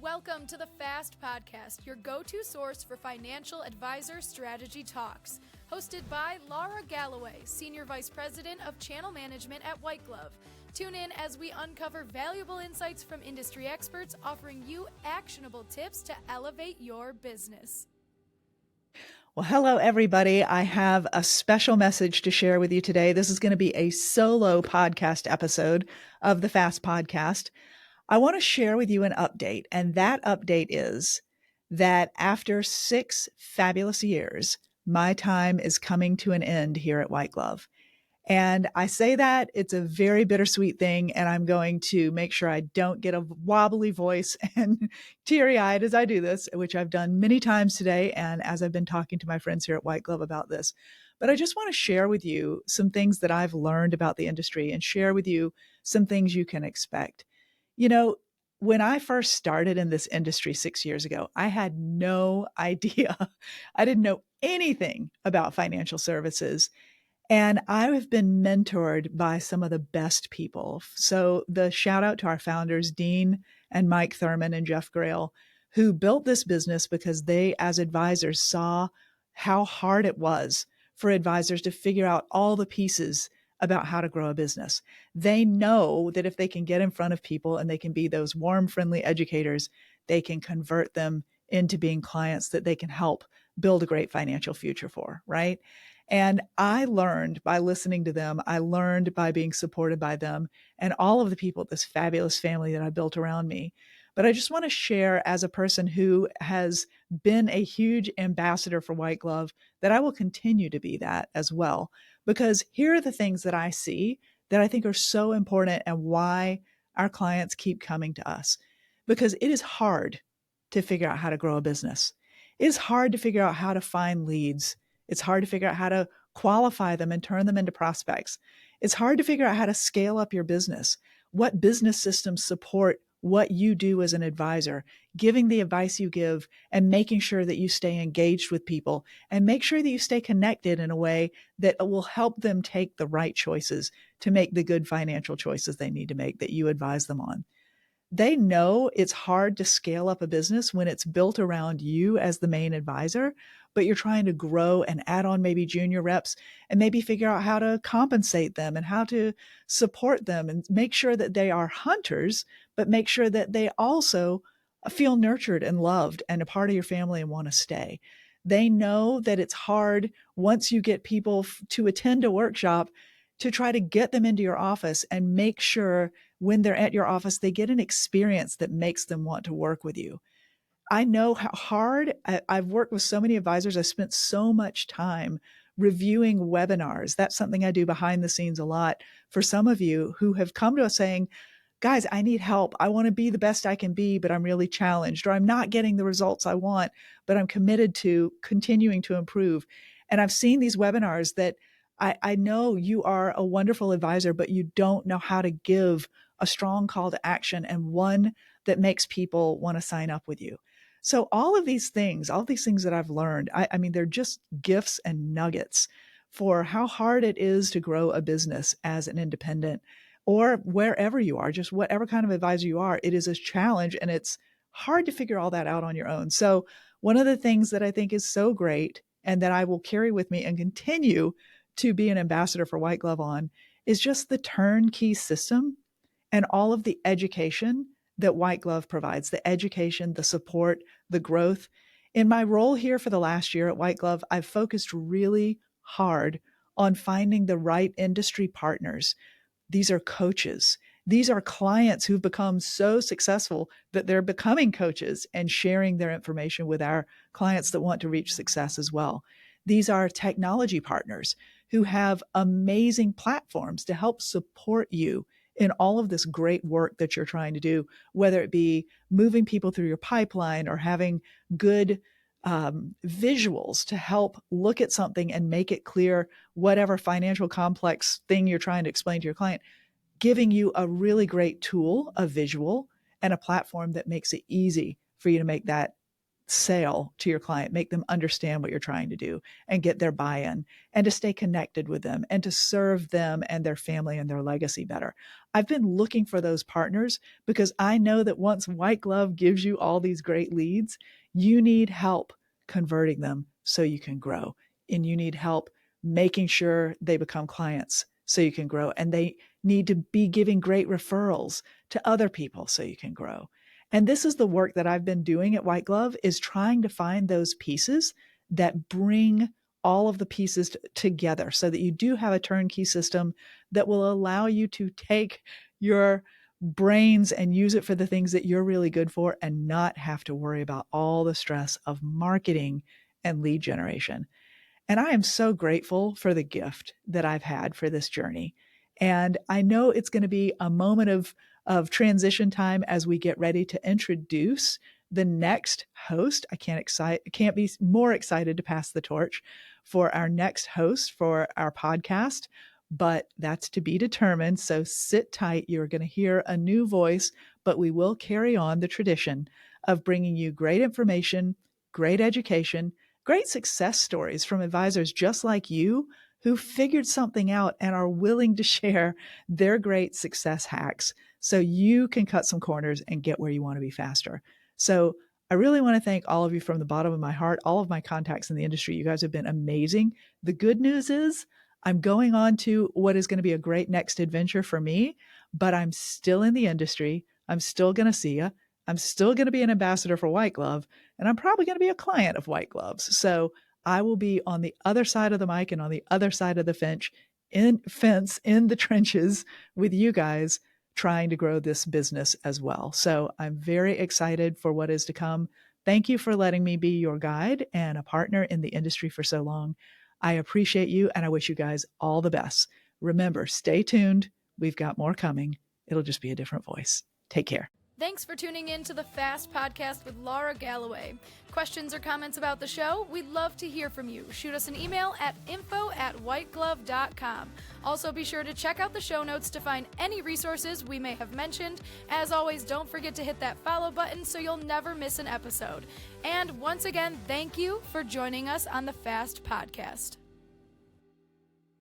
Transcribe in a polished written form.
Welcome to the Fast Podcast, your go-to source for financial advisor strategy talks. Hosted by Lara Galloway, Senior Vice President of Channel Management at White Glove. Tune in as we uncover valuable insights from industry experts, offering you actionable tips to elevate your business. Well, hello, everybody. I have a special message to share with you today. This is going to be a solo podcast episode of the Fast Podcast. I want to share with you an update, and that update is that after 6 fabulous years, my time is coming to an end here at White Glove. And I say that it's a very bittersweet thing, and I'm going to make sure I don't get a wobbly voice and teary-eyed as I do this, which I've done many times today, and as I've been talking to my friends here at White Glove about this. But I just want to share with you some things that I've learned about the industry and share with you some things you can expect. You know, when I first started in this industry 6 years ago, I had no idea. I didn't know anything about financial services. And I have been mentored by some of the best people. So the shout out to our founders, Dean and Mike Thurman and Jeff Grail, who built this business because they, as advisors, saw how hard it was for advisors to figure out all the pieces about how to grow a business. They know that if they can get in front of people and they can be those warm, friendly educators, they can convert them into being clients that they can help build a great financial future for, right? And I learned by listening to them. I learned by being supported by them and all of the people at this fabulous family that I built around me. But I just want to share, as a person who has been a huge ambassador for White Glove, that I will continue to be that as well. Because here are the things that I see that I think are so important and why our clients keep coming to us. Because it is hard to figure out how to grow a business. It is hard to figure out how to find leads. It's hard to figure out how to qualify them and turn them into prospects. It's hard to figure out how to scale up your business. What business systems support what you do as an advisor, giving the advice you give and making sure that you stay engaged with people and make sure that you stay connected in a way that will help them take the right choices to make the good financial choices they need to make that you advise them on. They know it's hard to scale up a business when it's built around you as the main advisor, but you're trying to grow and add on maybe junior reps and maybe figure out how to compensate them and how to support them and make sure that they are hunters, but make sure that they also feel nurtured and loved and a part of your family and want to stay. They know that it's hard once you get people to attend a workshop to try to get them into your office and make sure when they're at your office, they get an experience that makes them want to work with you. I know how hard I've worked with so many advisors. I spent so much time reviewing webinars. That's something I do behind the scenes a lot for some of you who have come to us saying, guys, I need help. I want to be the best I can be, but I'm really challenged, or I'm not getting the results I want, but I'm committed to continuing to improve. And I've seen these webinars that I know you are a wonderful advisor, but you don't know how to give a strong call to action and one that makes people want to sign up with you. So all these things that I've learned, I mean, they're just gifts and nuggets for how hard it is to grow a business as an independent or wherever you are, just whatever kind of advisor you are. It is a challenge and it's hard to figure all that out on your own. So one of the things that I think is so great and that I will carry with me and continue to be an ambassador for White Glove on is just the turnkey system and all of the education that White Glove provides, the education, the support, the growth. In my role here for the last year at White Glove, I've focused really hard on finding the right industry partners. These are coaches. These are clients who've become so successful that they're becoming coaches and sharing their information with our clients that want to reach success as well. These are technology partners who have amazing platforms to help support you in all of this great work that you're trying to do, whether it be moving people through your pipeline or having good visuals to help look at something and make it clear, whatever financial complex thing you're trying to explain to your client, giving you a really great tool, a visual, and a platform that makes it easy for you to make that sale to your client, make them understand what you're trying to do and get their buy-in, and to stay connected with them and to serve them and their family and their legacy better. I've been looking for those partners because I know that once White Glove gives you all these great leads, you need help converting them so you can grow. And you need help making sure they become clients so you can grow. And they need to be giving great referrals to other people so you can grow. And this is the work that I've been doing at White Glove, is trying to find those pieces that bring all of the pieces together so that you do have a turnkey system that will allow you to take your brains and use it for the things that you're really good for and not have to worry about all the stress of marketing and lead generation. And I am so grateful for the gift that I've had for this journey. And I know it's going to be a moment of transition time as we get ready to introduce the next host. I can't be more excited to pass the torch for our next host for our podcast, but that's to be determined. So sit tight. You're going to hear a new voice, but we will carry on the tradition of bringing you great information, great education, great success stories from advisors just like you who figured something out and are willing to share their great success hacks so you can cut some corners and get where you want to be faster. So I really want to thank all of you from the bottom of my heart, all of my contacts in the industry. You guys have been amazing. The good news is I'm going on to what is going to be a great next adventure for me, but I'm still in the industry. I'm still going to see you. I'm still going to be an ambassador for White Glove, and I'm probably going to be a client of White Gloves. So I will be on the other side of the mic and on the other side of the fence in the trenches with you guys trying to grow this business as well. So I'm very excited for what is to come. Thank you for letting me be your guide and a partner in the industry for so long. I appreciate you, and I wish you guys all the best. Remember, stay tuned. We've got more coming. It'll just be a different voice. Take care. Thanks for tuning in to the Fast Podcast with Lara Galloway. Questions or comments about the show? We'd love to hear from you. Shoot us an email at info@whiteglove.com. Also, be sure to check out the show notes to find any resources we may have mentioned. As always, don't forget to hit that follow button so you'll never miss an episode. And once again, thank you for joining us on the Fast Podcast.